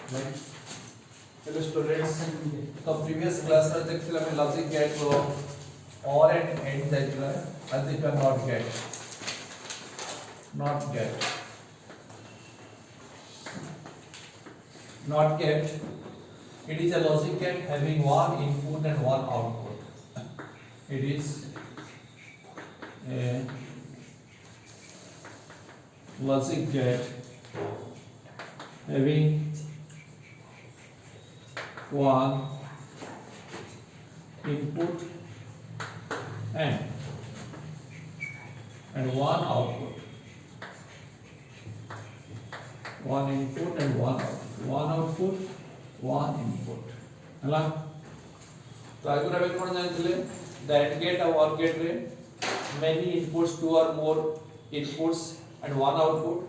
Hello students. तो previous class में देखिला मैं logic gate को or and and देखिला आज देखा not gate. Not gate. It is a logic gate having one input and one output. It is a logic gate having one input and one output. One input and one output. One output, one input. ହେଲା तो आगुरा में कौन जानते that gate or gate रे many inputs, two or more inputs and one output,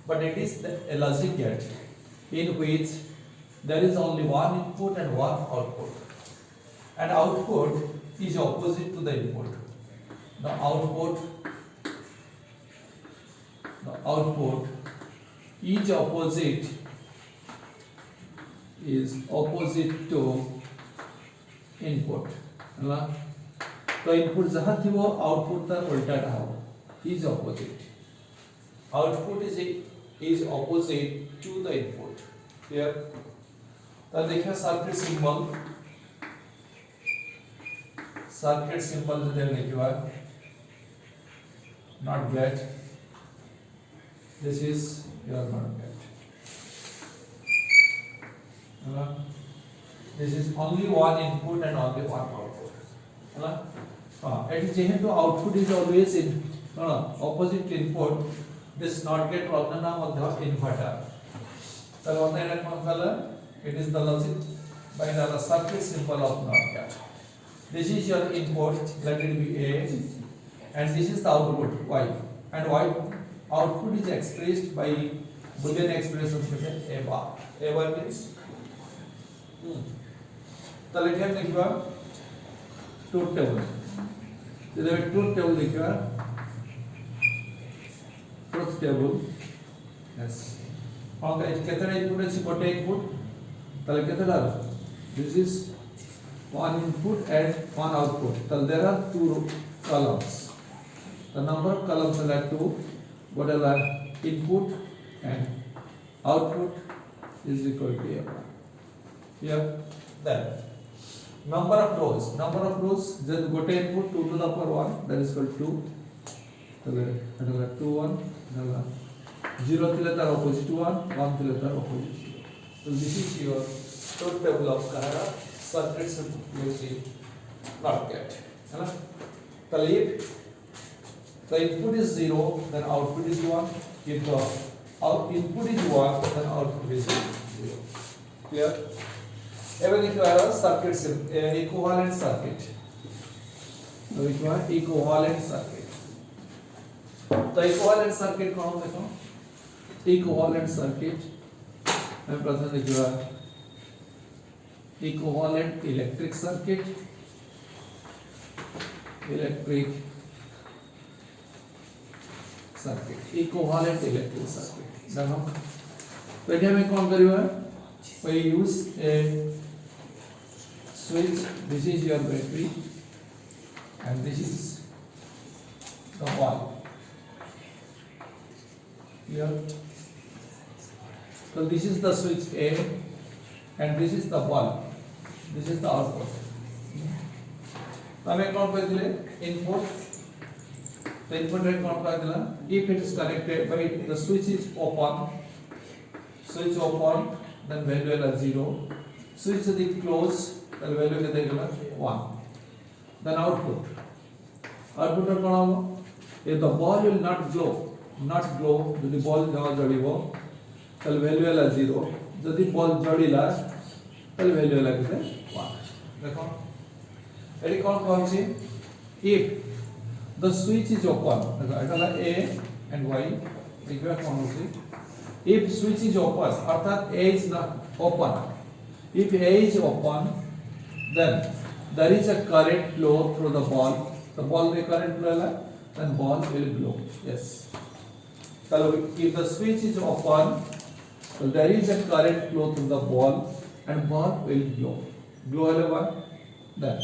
but it is a logic gate in which there is only one input and one output, and output is opposite to the input. The output is opposite to input. है तो input जहाँ थी वो output तर उल्टा हो, is opposite. Output is opposite to the input. Clear? तो देखिए सर्किट सिंबल जो देने के बाद not get. This is your not get. This is only one input and only one output. It is যেহেতু output is always in opposite to input, this not get problem नाम होता है inverter. तो होता है ना कौन it is the logic by the circuit symbol of not get. This is your input, let it be A, and this is the output Y, and Y output is expressed by Boolean expression A bar. A bar means तो लिखे हम लिखवा truth table. तो जब truth table लिखवा truth table yes और का कितना इनपुट है कोटे इनपुट तो कितना this is one input and one output. So there are two columns. The number of columns are two. What are input and output is equal to A1. Here, then number of rows. Number of rows. Then go to input 2 to the power 1. That is equal to 2. So that 2 1. 0 to the opposite 1. 1 to the opposite 0. So this is your truth table of Canada. Circuit simplicity not get. है ना? तो if the input is 0, then output is 1. If the input is 1, then output is 0. Clear? Even if you have a circuit, equivalent circuit. So if you have equivalent circuit. तो equivalent circuit कौन देखो? Equivalent circuit. मैं प्रथम लिखूँगा equivalent electric circuit. Equivalent electric circuit. देखो तो क्या मैं कौन करूँगा? We use a switch. This is your battery, and this is the bulb. Here. So this is the switch A, and this is the bulb. This is the output. तो हमें कौन कर दिले input. तो input में कौन कर दिला? If it is connected, by the switch is open, then value is 0. Switch is closed, then value is 1. Then output. Output is कौन? If the ball will not glow, if the ball जहाँ जड़ीबो, then value is 0. यदि ball जड़ीला, then value is 1. देखो AD कौन कौन सी if the switch is open देखो ऐसा A and Y देखो कौन सी if switch is open अर्थात A is not open. If A is open, then there is a current flow through the ball. The ball में current flow है, then ball will glow. Yes. So if the switch is open So there is a current flow through the ball and ball will glow. Glow L1. Then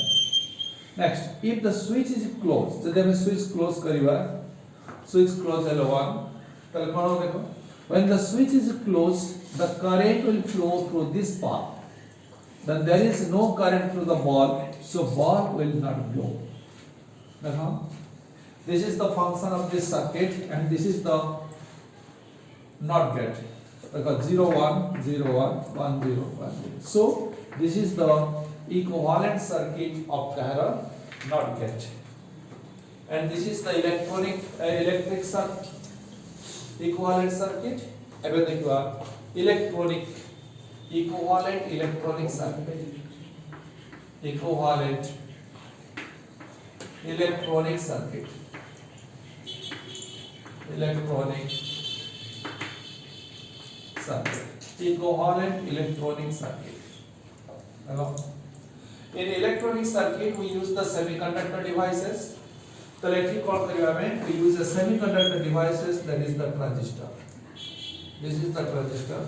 next, if the switch is closed, so then switch close kariba, switch close L1. When the switch is closed, the current will flow through this path. Then there is no current through the ball, so ball will not glow. This is the function of this circuit, and this is the NOT gate. 0 1 0 1 1 0 1 0. So this is the equivalent circuit of NOT gate, and this is the electric circuit equivalent circuit. Electronic equivalent electronic circuit, equivalent electronic circuit, electronic circuit, equivalent electronic circuit. Hello? In electronic circuit we use the semiconductor devices. So let me call we use the semiconductor devices, that is the transistor. This is the transistor,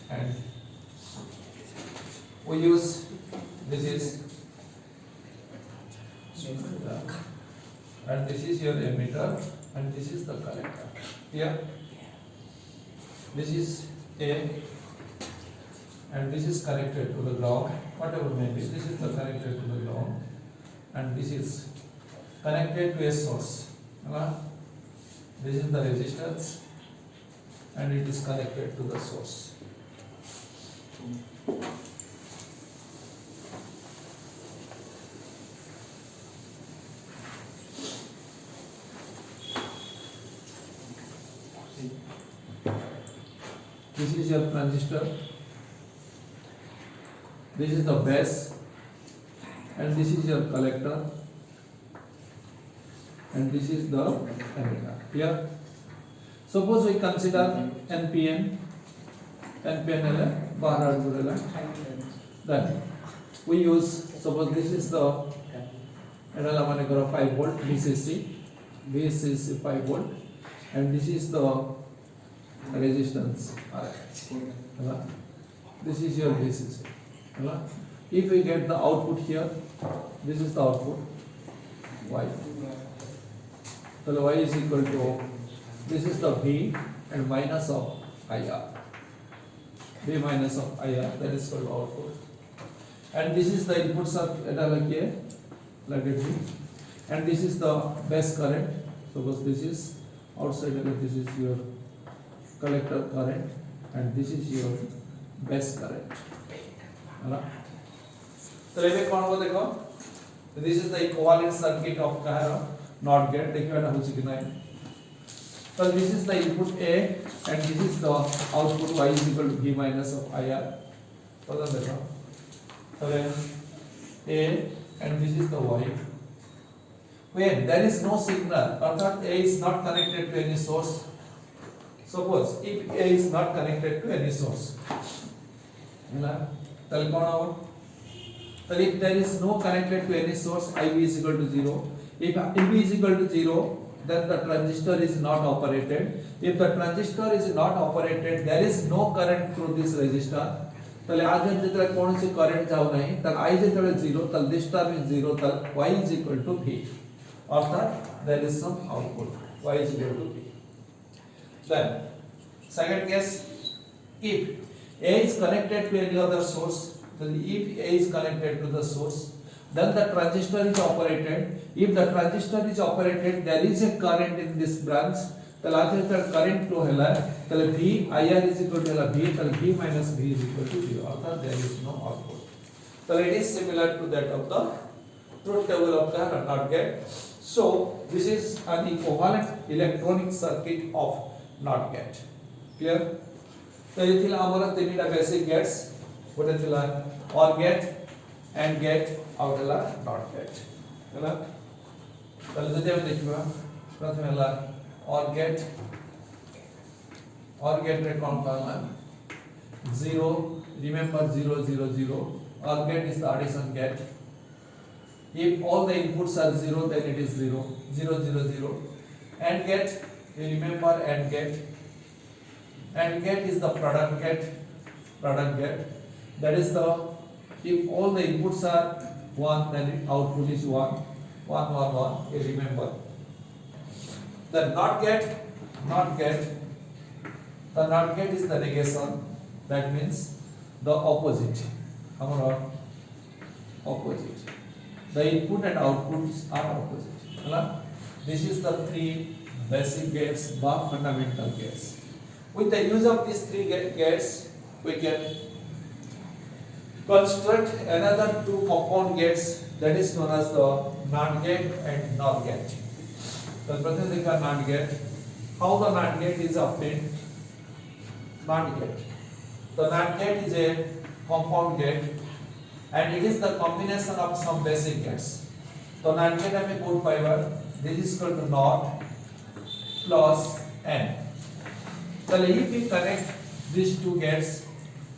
and we use this is, and this is your emitter, and this is the collector. Here, this is A, and this is connected to the ground. Whatever may be, this is the connected to the ground, and this is connected to a source. This is the resistance, and it is connected to the source. This is your transistor, this is the base, and this is your collector, and this is the emitter. Clear? Suppose we consider NPN then we use, suppose this is the 5 volt VCC 5 volt, and this is the resistance R. This is your VCC. If we get the output here, this is the output Y. So Y is equal to, this is the V and minus of IR. V minus of IR, that is called output. And this is the inputs of let it be. And this is the base current. Suppose this is outside, this is your collector current, and this is your base current. So this is the equivalent circuit of NOT gate. So this is the input A, and this is the output Y is equal to V minus of IR. So A, and this is the Y. When there is no signal, A is not connected to any source. Suppose if A is not connected to any source, if there is no connected to any source, IB is equal to 0. If IB is equal to 0, then the transistor is not operated. If the transistor is not operated, there is no current through this resistor. So आज जितने कौन सी current जाओ नहीं, तब I जितने 0, तब this term is 0, तब Y is equal to V. अर्थात there is some output. Y is equal to V. Then second case, if A is connected to any other source, then if A is connected to the source, then the transistor is operated. If the transistor is operated, there is a current in this branch. then आज current flow है, then V IR is equal to V, then V minus V is equal to 0. अर्थात there is no output. So it is similar to that of the truth table of the NOT gate. So this is an equivalent electronic circuit of NOT gate. Clear? So ये थिला हमारा तीन basic gates. What is थिला OR gate, AND gate, और थिला NOT gate. थिला तो जैसे हम देखिए प्रथम थिला OR gate रे कौन करना 0. Remember 0 0 0. OR gate is the addition gate. If all the inputs are 0, then it is 0 0 0 0. AND gate, you remember AND gate. and get is the product get. That is the, if all the inputs are 1, then output is 1. 1 1 1, you remember. The not get, the not get is the negation. That means the opposite. Opposite. The input and outputs are opposite. This is the 3 basic gates or fundamental gates. With the use of these 3 gates, we can construct another 2 compound gates, that is known as the NAND gate and NOR gate. The first thing is NAND gate. How the NAND gate is obtained? NAND gate. The NAND gate is a compound gate, and it is the combination of some basic gates. So NAND gate में code fiber, this is equal to NOT plus N. So if we connect these 2 gates,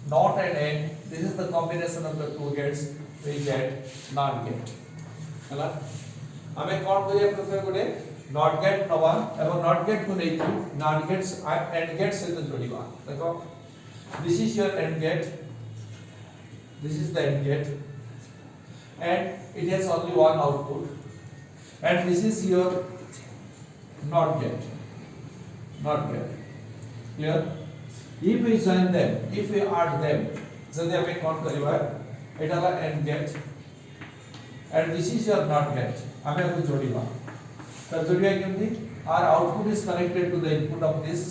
NOT and N, this is the combination of the 2 gates, we get NAND gate. ହେଲା ଆମେ कोन करिया प्रथमे गोटे NOT gate नवा एवं NOT gate को नै NAND gates AND gate सहित जोड़िबा. देखो, this is your AND gate, this is the AND gate, and it has only one output, and this is your NOT gate. Clear? If we join them, if we add them, जदि हमें कोन करिबा एटा ला AND gate, and this is your NOT gate. हमें अब जोड़िबा. तो जोड़िया केमती? Our output is connected to the input of this.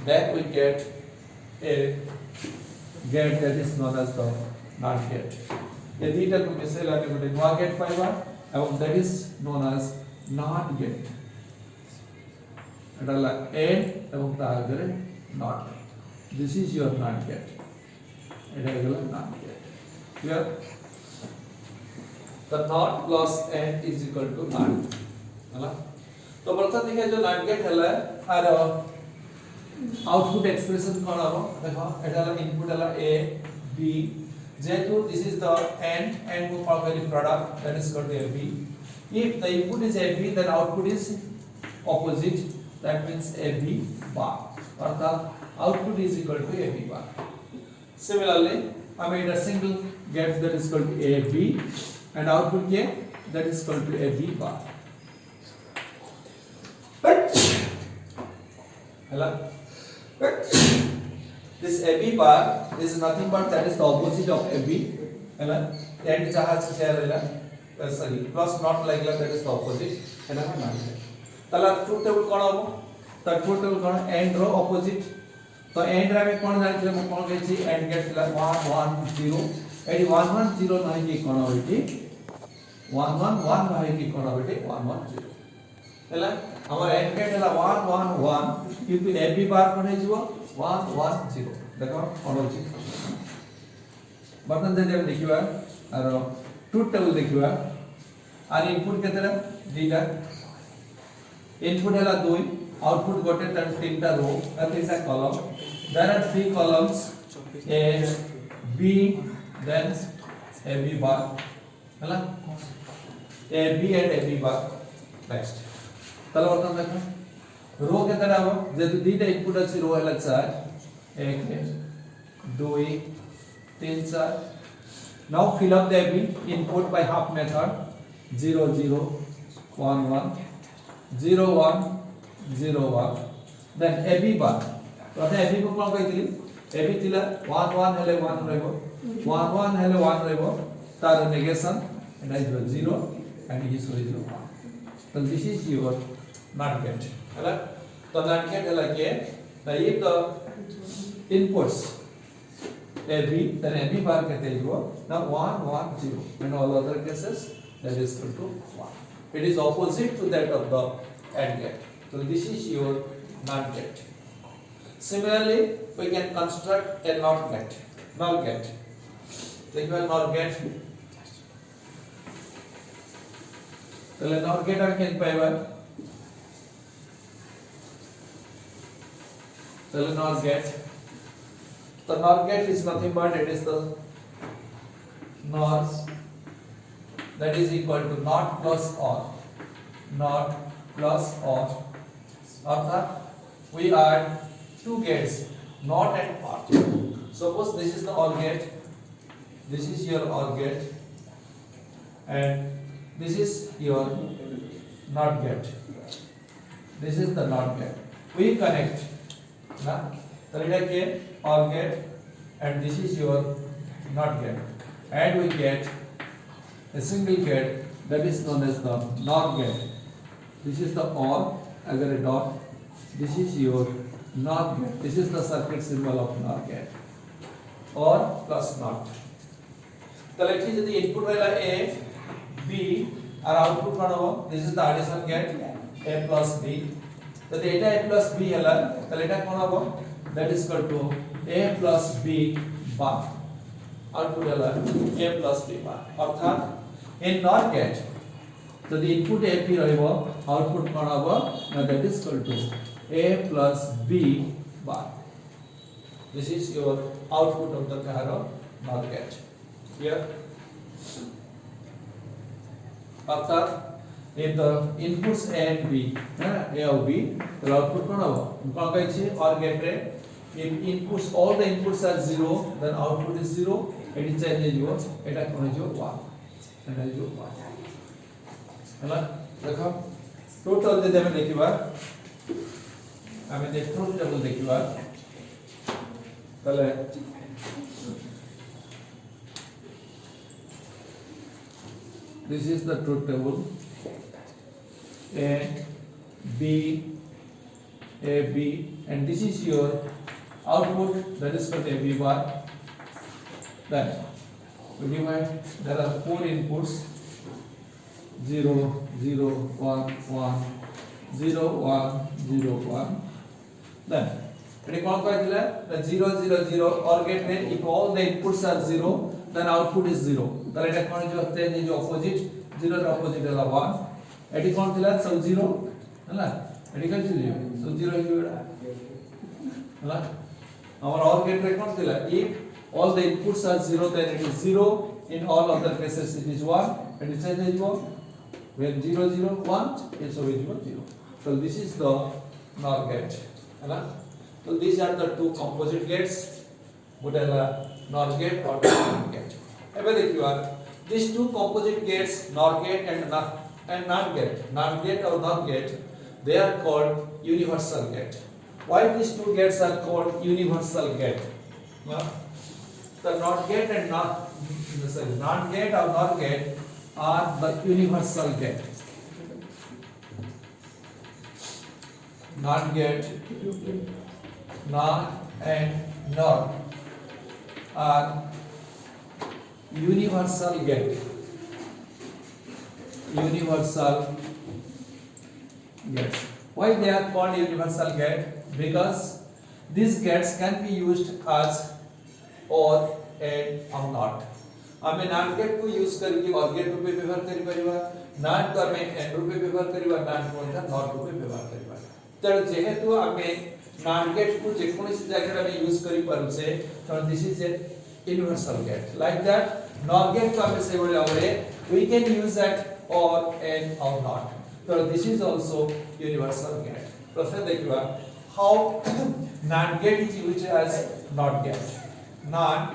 Then we get a gate that is known as the NOT gate. ये दीटा को micelle आने को NOR gate पाइबा, and that is known as NOT gate. Etah La AND एवं ता आगे NOT. This is your NOT gate. एटा गला NOT gate. Clear? The NOT plus N is equal to NOT. है तो प्रथम देखिए जो NOT gate है आर आउटपुट एक्सप्रेशन कौन हो देखो एटा ला इनपुट ला A B जेतु this is the and को कॉल करी product that is called AB. If the input is AB, then output is opposite, that means AB bar, अर्थात output is equal to AB bar. Similarly, I made a single gate that is called AB, and output के that is called to AB bar. Hello. This AB bar is nothing but that is the opposite of AB. Hello. And जहाँ से क्या sorry plus not like that is the opposite. Hello ना नहीं. तला truth table कौन हो? तो truth table कौन? And row opposite. तो and रा में कौन जाने चले? कौन कहती है? And get चला 1 1 0. एडी 1 1 0 नहीं की कौन होती? 1 1 1 नहीं की कौन होती? 1 1 0. ହେଲା हमर एंड गेट ହେଲା 1 1 1 किंतु एबी बार कोन हे जीवो 1 1 0 देखो कोन होची बर्तन जे हम देखिबा आरो ट्रुथ टेबल देखिबा आर इनपुट केतेरा दीटा इनपुट ହେଲା 2 आउटपुट गोटे त तीनटा रो आ तीनटा column there are 3 columns A B then AB bar ହେଲା A B and AB bar next तले बर्तन देखो रो केतेटा हो जेतु दीटा इनपुट अछि रो हला 4 1 2 3 4 now fill up the input by half method 0 0 1 1 0 1 0 1 then ab bar प्रथम ab को कोन कहितली ab थिला 1 1 हेले 1 रहबो 1 1 हेले 1 रहबो तार negation and is 0 and it is 0 1 so this is your NOT gate है तो NOT gate है के if the inputs AB then AB bar कहते हैं now 1 1 0 and all other cases that is equal to 1 it is opposite to that of the AND gate so this is your NOT gate similarly we can construct a NOT gate think about NOT gate so NOT gate are can पाइबा so NOT gate the NOR gate is nothing but it is the NOR that is equal to NOT plus OR अर्थात we add two gates not and part. Suppose this is the OR gate, this is your OR gate, and this is your NOT gate. This is the NOT gate. We connect na, so it is OR gate, and this is your NOT gate, and we get a single gate that is known as the NOR gate. This is the OR, agar a dot. This is your NOR gate. This is the circuit symbol of NOR gate. OR plus NOT. So let's see the input rela A, B, और output कौन हो? This is the addition gate A plus B. तो data A plus B है ला, तो data कौन हो? That is equal to A plus B bar. Output है ला A plus B bar. अर्थात in NOR gate, तो the input A P रही हो, आउटपुट कौन हो? That is equal to A plus B bar. This is your output of the NOR gate. Here. अर्थात if the inputs A and B, A और B, तो output कौन होगा? कौन का इच्छे OR gate रे? If inputs all the inputs are 0, then output is 0. It is change जो, एटा कौन है जो 1, एटा है जो 1. है ना? देखो total दे दें देखिए बार, हमें देख truth table देखिए बार, पहले this is the truth table. A, B, A, B, and this is your output, that is called AB bar. Then we divide, there are 4 inputs, 0, 0, 1, 1, 0, 1, 0, 1. Then it is called the 0, 0, 0 OR gate में if all the inputs are 0, then output is 0. তাহলে এটা কোন যে হচ্ছে যে opposite 0 এর opposite হলো 1, এটি কোন ছিল সব 0 হলা এটি কোন ছিল সব 0 হইলো হলা আমার OR gate রে কোন ছিল if all the inputs are 0 then it is 0, in all other cases it is 1, it is change হইবো when 0 0 1 it so হইবো 0. So this is the NOR gate হলা. So these are the two composite gates, what are NOR gate or NAND gate. এবার দেখিবা these two composite gates, NOR gate and NAND gate, NAND gate or NOR gate, they are called universal gate. Why these two gates are called universal gate? The NOT gate and NAND gate or NOR gate are the universal gate. NAND gate, NAND and NOR are universal gate. Universal gates. Why they are called universal gate? Because these gates can be used as OR and or NOT. हमें NAND gate को use करके OR gate रूपे व्यवहार करी परिवा, NAND को हमें AND रूपे व्यवहार करिवा, NAND को NOT रूपे व्यवहार करिवा. तर जेहेतु हमें NAND gate को जेकोणसी जागेरे हमें यूज करी पारुछे, so this is a universal gate. Like that NOR gate को हमें से बोले आवरे we can use that OR and or NOT. So this is also universal gate. प्रश्न देखिवा how NAND gate is used as NOT gate. NAND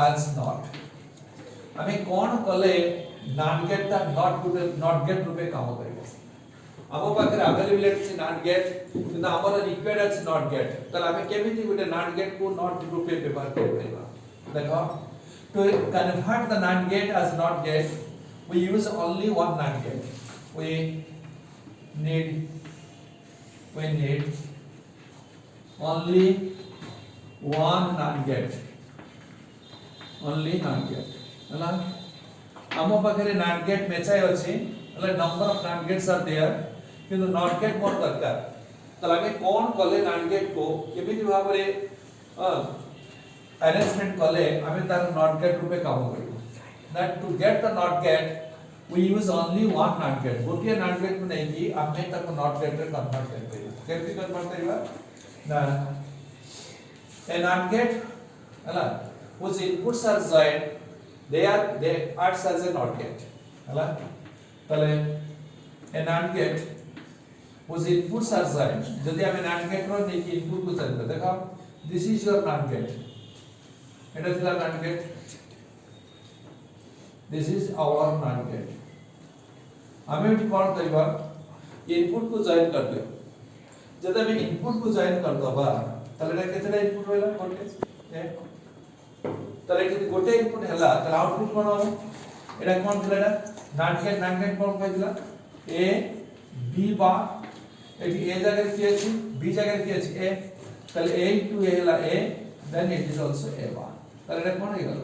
as NOT. हमें कौन कले NAND gate ता NOT gate रूपे काम करेगा. ଆମ ପାଖରେ availability ଅଛି NAND gate, କିନ୍ତୁ ଆମର required ଅଛି NOT gate. ତାହେଲେ ଆମେ କେମିତି ଗୋଟେ NAND gate କୁ NOT ରୂପେ ବ୍ୟବହାର କରିପାରିବା? ଦେଖ, to convert the NAND gate as NOT gate, we use only one NAND gate. We need only one NAND gate. Only NAND gate. ହେଲା ଆମ ପାଖରେ NAND gate ମେଚାଇ ଅଛି, એટલે number of NAND gates are there, କିନ୍ତୁ NOT gate ମୋର ଦରକାର. ତାହେଲେ ଆମେ କଣ କଲେ NAND gate को କେମିତି ଭାବରେ arrangement କଲେ ଆମେ ତାର NOT gate ରୂପେ କାମ କରିବୁ. That to get the NOT gate we use only one NAND gate. ଗୋଟିଏ NAND gate କୁ ନେଇକି ଆମେ ତାକୁ NOT gate ରେ କନଭର୍ଟ କରିପାରିବା. କେମିତି କନଭର୍ଟ କରିବା? ନା a NAND gate ହେଲା whose inputs are joined, they acts as a NOT gate. ହେଲା ତାହେଲେ a NAND gate whose inputs are joined যদি আমি NAND gate ର নেকি ইনপুট কো জানতে দেখো this is your NAND gate এটা ছিল NAND gate this is our NAND gate আমি এটি কোন করিবা ইনপুট কো জয়েন कर दियो যদি আমি ইনপুট কো জয়েন कर দবা তাহলে এটা কেতেটা ইনপুট হইলা গোটে তাহলে যদি গোটে ইনপুট হেলা তাহলে আউটপুট কোন হবে এটা কোন ছিল এটা NAND gate কোন কইছিলা a b বার এটি a জায়গায় কি আছে b জায়গায় কি আছে a তাহলে a to a হলা a then it is also a bar তাহলে এটা কোন হয়ে গেল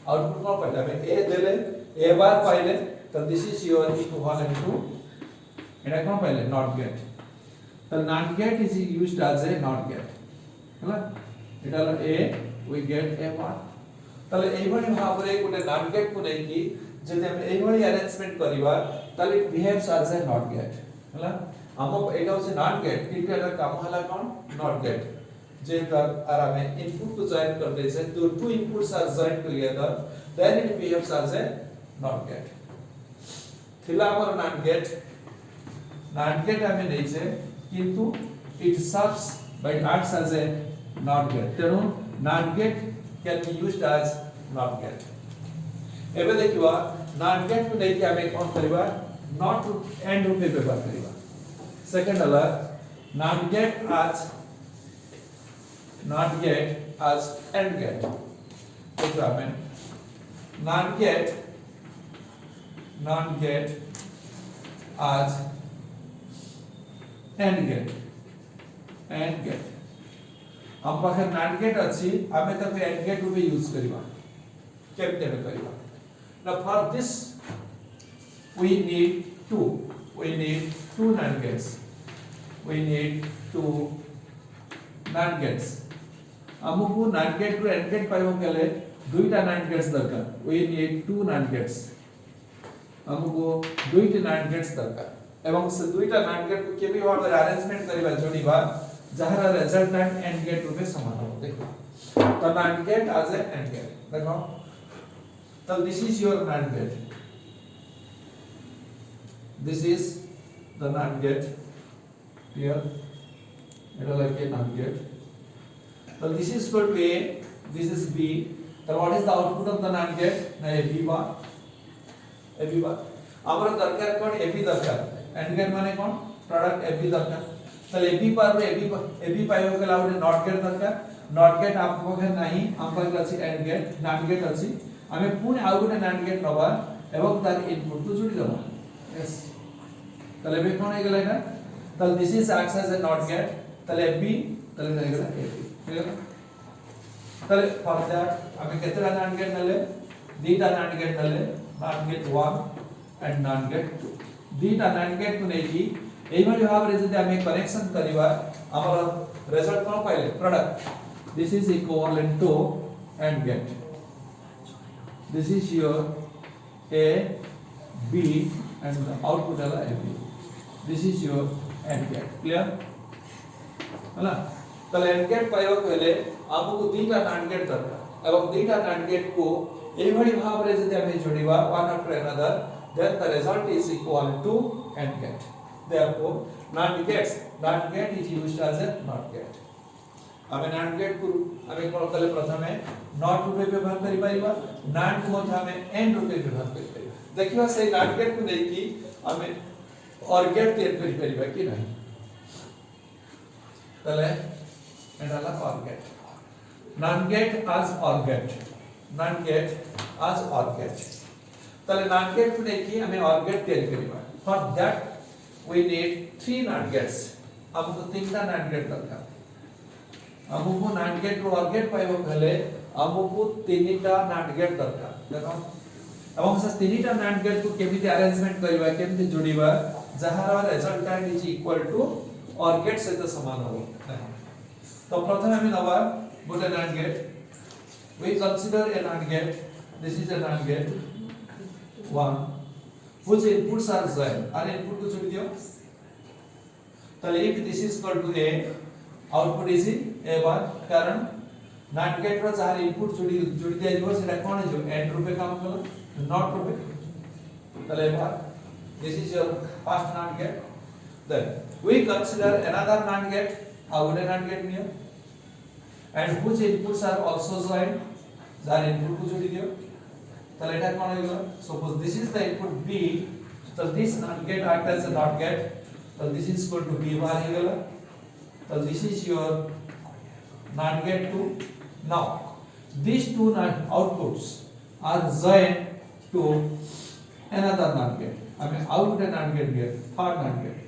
আউটপুট কোন পাইলে আমি a দিলে a বার পাইলে তো this is your equivalent to এটা কোন পাইলে NOT gate তাহলে NAND gate is used as a NOT gate হলা এটা হলো a we get a bar তাহলে এইভাবে ভাবে কোটে NAND gate কো নেই কি যদি আমি এইভাবে অ্যারেঞ্জমেন্ট করিবা তাহলে it behaves as a NOT gate হলা আমো এটা হচ্ছে NOT gate কিন্তু এটা কাম হলা কোন NOT gate যে আর আমি ইনপুট কো জয়েন कर দেছে তো টু ইনপুটস আর join together then it behaves as a NOT gate থিলা আমার NAND gate আমি নেইছে কিন্তু it serves by acts as a NOT gate তেনো NAND gate can be used as NOT gate এবে দেখিবা NAND gate কো নেকি আমি কোন করিবা not end রূপে ব্যবহার করিবা সেকেন্ড হলা NAND gate as AND gate দেখো আমি NAND gate as AND gate हम पाखे NAND gate अछि आमे ताके AND gate रूपे यूज करिबा केमते करिबा now for this we need two NAND gates हमको NAND gate row AND gate पाइबो गेले दुईटा NAND gates दरकार we need two NAND gates हमको दुईटा NAND gates दरकार एवं से दुईटा NAND gate को केबी भाबे अरेंजमेंट करिबा जोड़ीबा जहार रिजल्टेंट AND gate रूपे समान हो देखो तो NAND gate as a AND gate देखो तो this is your NAND gate this is the NAND gate here it is like a NAND gate so this is equal to a this is b so what is the output of the NAND gate na a b bar amara darkar kon a b darkar AND gate mane kon product a b darkar তাহলে ab পার ab পাইবো গেলে out NOT gate দরকার NOT gate आपको है नहीं हम पर আছে AND gate NAND gate আছে আমি পুনি আর গোটে NAND gate নবা এবং তার ইনপুট তো জুড়ি দেব यस তাহলে বে কোন হয়ে গেল এটা তাহলে this is acts as a NOT gate তাহলে ab তাহলে হয়ে গেল ab ক্লিয়ার তাহলে ফর দ্যাট আমি কতটা NAND gate নলে দুইটা NAND gate নলে NAND gate 1 and NAND gate 2 দুইটা NAND gate को নেকি এইভাবে ভাবে যদি আমি কানেকশন করিবা আমার রেজাল্ট কোন পাইলে product this is equivalent to AND gate this is your a b and the output is ab this is your AND gate clear হলা তাহলে AND gate পাইবা কইলে আমকো দুইটা NAND gate দরকার এবং দুইটা NAND gate को এইভাবে ভাবে যদি আমি জোড়িবা one after another then the result is equal to AND gate therefore NAND gate is used as a NOT gate আমি NAND gate को আমি কোন তাহলে প্রথমে NOT রূপে ব্যবহার করি পাইবা NAND को মধ্যে আমি AND রূপে ব্যবহার করি পাইবা দেখিবা সেই NAND gate को নেই কি আমি OR gate তৈরি করি পাইবা কি নাই তাহলে এটা হলো OR gate NAND gate as OR gate তাহলে NAND gate को নেই কি আমি OR gate তৈরি করিবা for that we need three NAND gates हमको तीनटा NAND gate दरकार हमको NAND gate row OR gate पाइबो गले हमको तीनटा NAND gate दरकार देखो এবং সে তিনটা NAND gate को केमिति अरेंजमेंट करिबा केमिति जोड़िबा जहार resultant is equal to OR gate सहित समान हो तो प्रथम আমি নবা গোটে NAND gate we consider a NAND gate this is a NAND gate 1 whose inputs are joined and input को जोड़ दियो তাহলে if this is equal to a output is a bar कारण NAND gate रो जहार इनपुट जोड़ी दिया जिवो सेटा कोन जो AND रूपे काम करलो NOT रूपे তাহলে এবার this is your first NAND gate Then we consider another NAND gate, how would a NAND gate here, and whose inputs are also joined, যার input কো যদি দিও তাহলে এটা কোন হইলো, suppose this is the input B, so this NAND gate act as a NOT gate, so this is equal to B bar হয়ে গেল, so this is your NAND gate 2. Now these two NAND outputs are joined to another NAND gate. I mean out a NAND gate here, third NAND gate.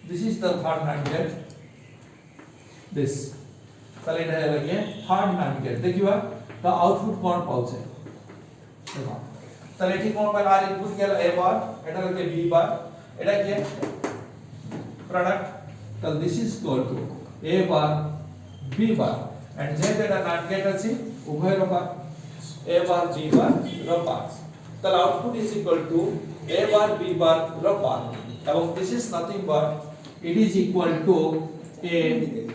This is the third NAND gate. This. তাহলে এটা হলো কি third NAND gate. দেখিবা the output কোন পাউছে। দেখো। তাহলে এটি কোন পাইল আর ইনপুট গেল A বার, এটা হলো B বার, এটা কি প্রোডাক্ট। তাহলে this is equal to A bar B bar and যেহেতু এটা NAND gate আছে উভয়ের বার A bar B bar র বার। তাহলে output is equal to A bar B bar র বার এবং this is nothing but it is equal to A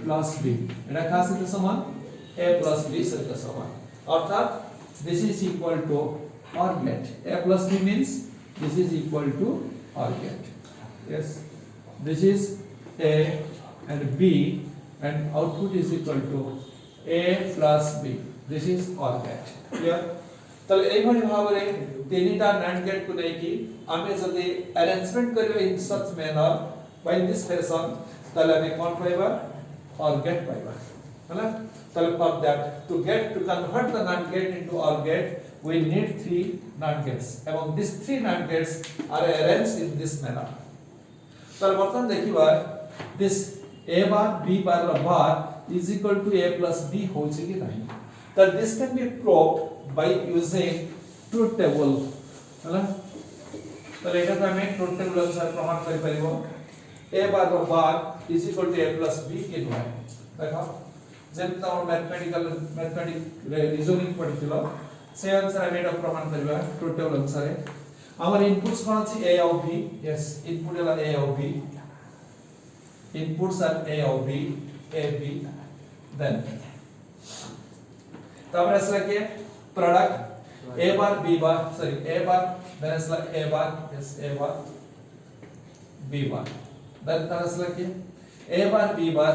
plus B, এটা কার সাথে সমান A plus B সাথে সমান, অর্থাৎ this is equal to OR gate. A plus B means this is equal to OR gate. Yes, this is A and B and output is equal to A plus B. This is OR gate. Clear? তাহলে এইভাবে ভাবে তিনটা NAND gate কো নেই কি আমি যদি arrangement করিব in such manner by this fashion তাহলে আমি কোন পাইবা OR gate পাইবা, হলো। তাহলে for that to convert the NAND gate into OR gate we need 3 NAND gates এবং these 3 NAND gates are arranged in this manner. তাহলে বর্তমান দেখিবা this A bar B bar is equal to A plus B হচ্ছে কি নাই, that this can be proved by using truth table, হলো। তাহলে এটা আমি truth table অনুসারে প্রমাণ করে পারিব A bar is equal to A plus B কে হয়। দেখো যেটা আমরা ম্যাথমেটিক রিজনিং পড়িছিল সেই অনুসারে আমি এটা প্রমাণ করিবা truth table অনুসারে। আমার ইনপুটস কোন আছে A of B, yes input হলো A of B, inputs are A of B, A B, then তারপরে আসলে কি product A bar B bar, sorry A bar, then আসলে A bar, yes A bar B bar, then তার আসলে কি A bar B bar,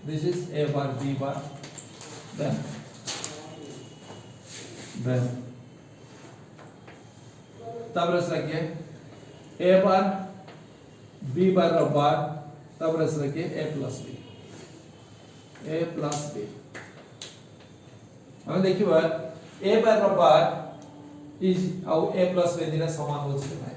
this is A bar B bar, then তারপরে আসলে কি A bar B bar র বার, তারপরে আসলে কি A plus B, A plus B। আমি দেখিবা A bar র বার is how A plus B দিলে সমান হচ্ছে না।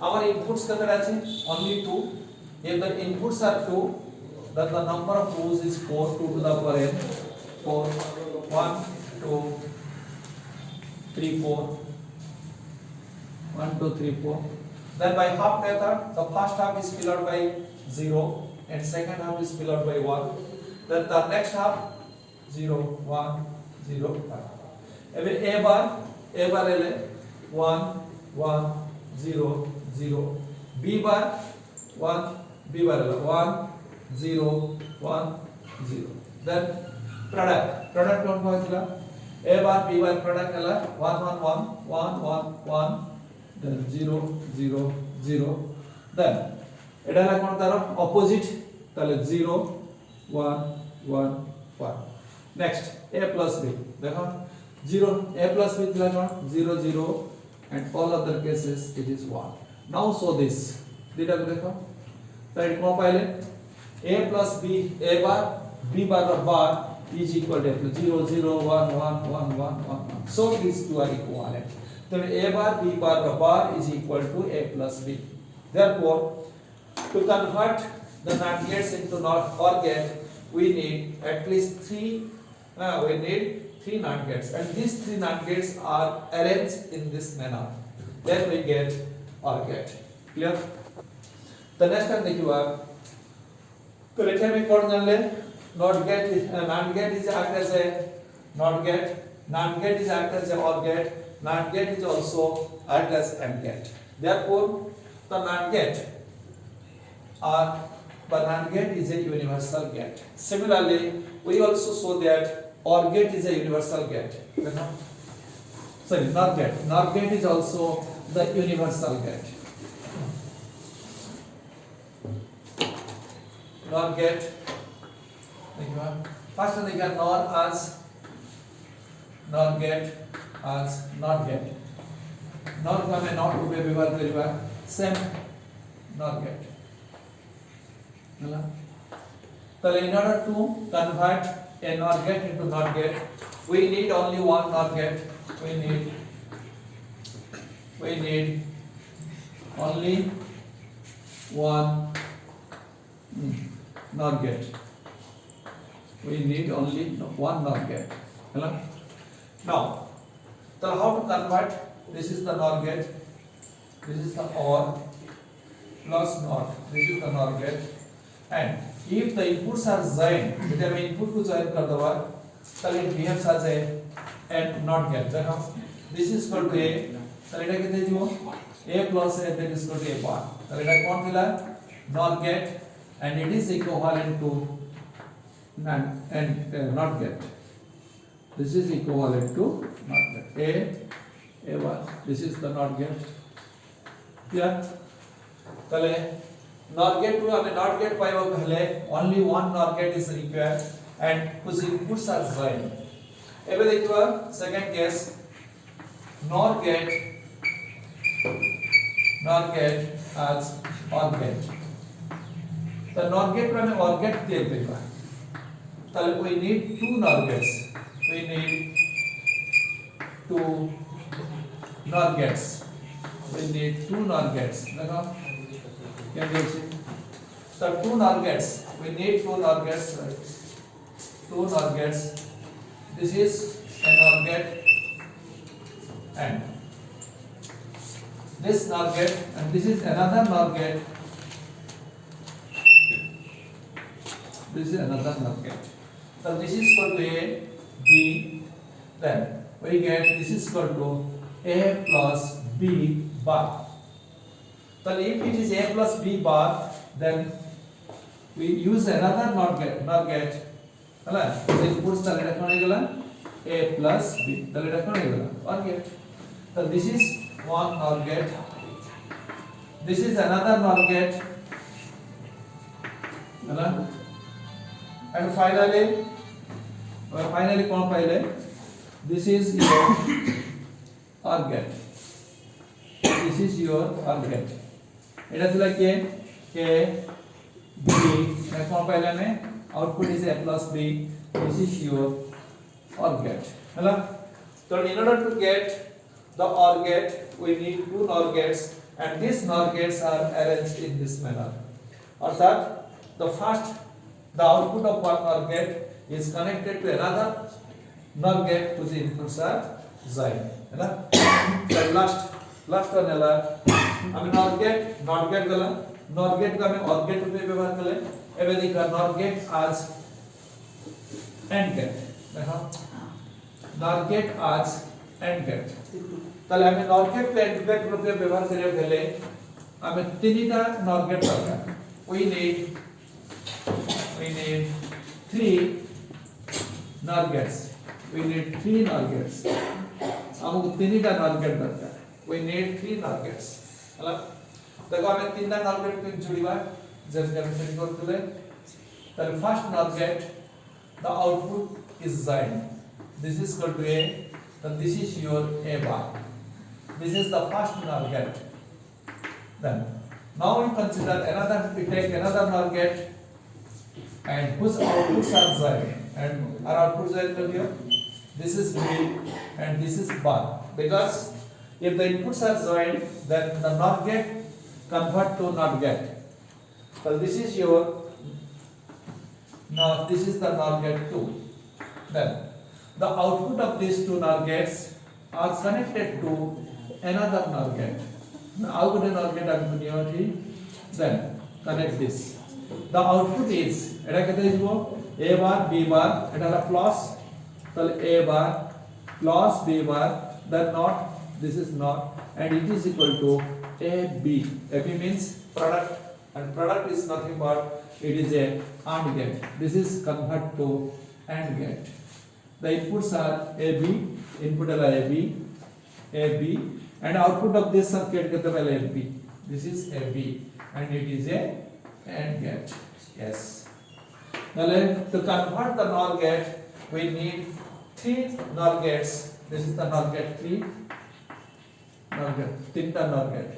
আমার ইনপুটস কত আছে only 2, if the inputs are 2 then the number of rows is 4, 2 to the power n, 4, 1 2 3 4, 1 2 3 4, then by half method the first half is filled by 0 and second half is filled by 1, then the next half 0 1 0 1। এবার A bar এলে 1 1 0 0, B bar 1 B bar এলে 1 0 1 0, then product কোন হয়েছিল A bar B bar product এলা 1 1 1 1 1 1, then 0 0 0, then এটা হলো কোন তার অপোজিট, তাহলে 0 1 1 1। নেক্সট A plus B, দেখো 0 A plus B দিলা কোন 0 0 and all other cases it is 1। now show this দুইটা দেখো তাই কোন পাইলে A plus B A bar B bar is equal to 0 0 1 1 1 1 1 1, so these two are equivalent, then A bar B bar is equal to A plus B। therefore to convert the NAND gates into OR gate we need at least 3 NAND gates and these 3 NAND gates are arranged in this manner, then we get OR gate। clear? the next time देखिए तो letter में कौन जान ले NOT gate is NAND gate is act as a NOT gate, NAND gate is act as a OR gate, NAND gate is also act as AND gate। therefore the NAND gate is a universal gate। similarly we also show that OR gate is a universal gate, sorry NOR gate is also the universal gate। NOR gate देखिए first देखिए NOR as NOR gate as NOT gate NOR को हमें not रूपे व्यवहार करिबा same NOR gate ହେଲା so in order to convert a NOR gate into NOT gate we need only one NOR gate we need only one NOR gate we need only one NOR gate hello now so how to convert this is the NOR gate this is the OR plus NOT this is the NOR gate and if the inputs are joined जब मैं input को join कर दूँगा तब it behaves as a AND NOT gate देखो this is equal to A तब इधर कितने जो A plus A that is equal to A bar तब इधर कौन मिला NOR gate and it is equivalent to NOT gate this is equivalent to NOT gate A bar this is the NOT gate clear तले NOR gate को हमें NOT gate पाएगा पहले only one NOR gate is required and whose inputs are joined एबे देखिए second case NOR gate as OR gate तो NOR gate को हमें OR gate दे देगा तले we need two NOR gates we need two NOR gates we need two NOR gates देखो क्या बोलते हैं so two NOR gates we need two NOR gates right two NOR gates this is a NOR gate and this NOR gate and this is another NOR gate this is another NOR gate so this is equal to A B then we get this is equal to A plus B bar so if it is A plus B bar then we use another NOR gate ହେଲା inputs ताले रखना है गला A plus B ताले रखना है गला OR gate so this is one NOR gate this is another NOR gate ହେଲା and finally कौन पाइले this is your OR gate this is your OR gate এটা ଥିଲା কে A B এটা कौन पाइले हमें output is A plus B this is your OR gate ହେଲା so in order to get the OR gate we need two NOR gates and these NOR gates are arranged in this manner अर्थात the output of one NOR gate is connected to another NOR gate whose inputs are joined ହେଲା so last one ହେଲା हमें NOR gate गला NOR gate को हमें OR gate रूपे व्यवहार करें एबे देखा NOR gate as AND gate देखो NOR gate as AND gate ताले हमें NOR gate पे AND gate रूपे व्यवहार करियो पहले हमें तीनटा NOR gate दरकार we need three NOR gates we need three NOR gates हमको तीनटा NOR gate दरकार we need three NOR gates ହେଲା देखो हमें तीनटा NOR gate को जोड़ीबा जब कनेक्शन करते then first NOR gate the output is joined this is equal to A then this is your A bar this is the first NOR gate then now we consider we take another NOR gate and whose outputs are joined and our outputs are equal here this is B and this is bar because if the inputs are joined then the NOR gate convert to NOT gate so this is your now this is the NOR gate 2 then the output of these two NOR gates are connected to another NOR gate now how could a NOR gate be then connect this the output is এটা কত দিব A bar B bar এটা হলো plus তাহলে A bar plus B bar then not this is not and it is equal to AB AB means product and product is nothing but it is a AND gate this is convert to AND gate the inputs are AB input is AB and output of this circuit is AB this is AB and it is a AND gate yes To convert the NOR gate, we need 3 NOR gates. This is the NOR gate 3 NOR gate, 3টা NOR gate.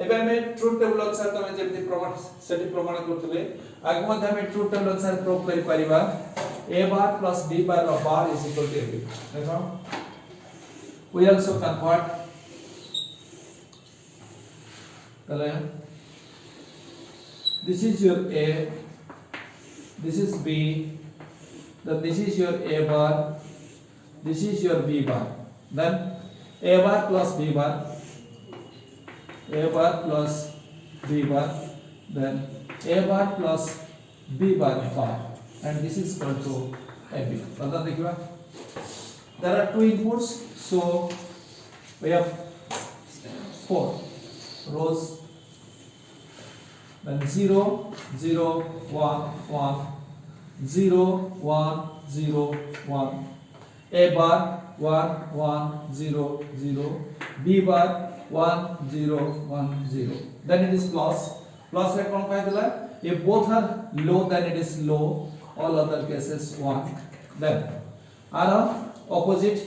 ଏବେ ଆମେ truth table अनुसार तमे जेमति प्रमाण सेटि प्रमाण करथले आगे मध्ये हम ट्रुथ टेबल अनुसार प्रूव करि परिबा a bar plus b bar of bar is equal to ab. देखो we also convert this is your a, this is b, then this is your a bar, this is your b bar, then a bar plus b bar, a bar plus b bar, then a bar plus b bar bar, and this is equal to ab. There are 2 inputs, so we have 4 rows, then 0 0 1 1 0 1 0 1, a bar 1 1 0 0, b bar 1 0 1 0. Then it is plus rate कौन कहला? If both are low, then it is low. All other cases 1. Then are opposite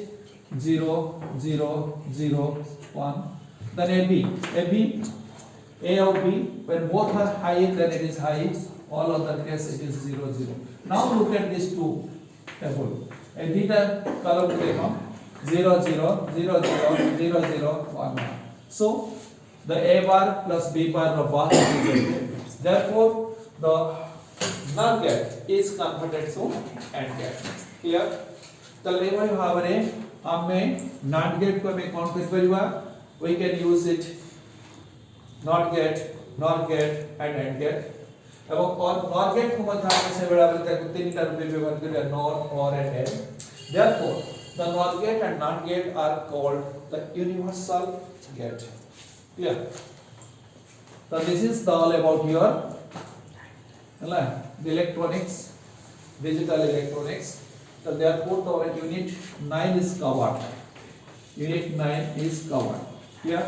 0 0 0 1. Then a of b, when both are high, then it is high. All other cases it is 0 0. Now look at these two table. A beta column देखो 0 0 0 0 0 0 1 1. So the a bar plus b bar of bar is equal to. Therefore the NOR gate is converted to AND gate. Clear? तो ये भाई भावरे हमें NOT gate को हमें कौन कर परिवा? We can use it NOT gate and AND gate. अब और NOR gate को मध्य में से बड़ा बोलते हैं कुत्ते निकाल पे व्यवहार करें NOR और AND. Therefore the NOR gate and NOT gate are called the universal gate. Clear? So this is all about your the electronics, digital electronics. So therefore the unit 9 is covered. Unit 9 is covered. Clear?